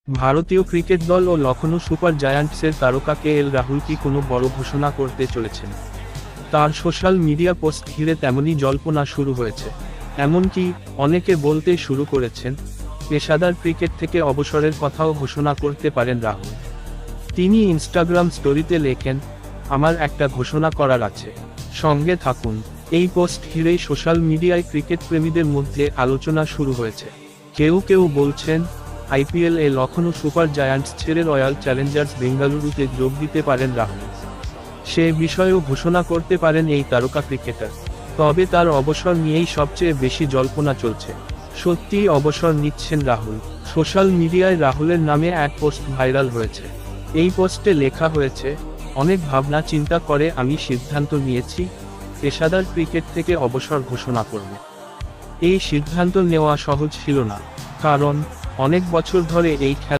ভারতীয় ক্রিকেট দল ও লখনৌ সুপার জায়ান্টসের তারকা কেএল রাহুল কি কোনো বড় ঘোষণা করতে চলেছেন? তার সোশ্যাল মিডিয়া পোস্ট ঘিরে তেমনই জল্পনা শুরু হয়েছে। এমনকি অনেকে বলতে শুরু করেছেন, পেশাদার ক্রিকেট থেকে অবসরের কথাও ঘোষণা করতে পারেন রাহুল। তিনি ইনস্টাগ্রাম স্টোরিতে লেখেন, আমার একটা ঘোষণা করার আছে, সঙ্গে থাকুন। এই পোস্ট ঘিরেই সোশ্যাল মিডিয়ায় ক্রিকেট প্রেমীদের মধ্যে আলোচনা শুরু হয়েছে। কেউ কেউ বলছেন, আইপিএল এ লখনৌ সুপার জায়ান্টস ছেড়ে রয়্যাল চ্যালেঞ্জার্স বেঙ্গালুরুতে যোগ দিতে পারেন রাহুল। সে বিষয়েও ঘোষণা করতে পারেন এই তারকা ক্রিকেটার। তবে তার অবসর নিয়েই সবচেয়ে বেশি জল্পনা চলছে। সত্যিই অবসর নিচ্ছেন রাহুল? সোশ্যাল মিডিয়ায় রাহুলের নামে এক পোস্ট ভাইরাল হয়েছে। এই পোস্টে লেখা হয়েছে, অনেক ভাবনা চিন্তা করে আমি সিদ্ধান্ত নিয়েছি, পেশাদার ক্রিকেট থেকে অবসর ঘোষণা করব। এই সিদ্ধান্ত নেওয়া সহজ ছিল না, কারণ অনেক বছর ধরে এই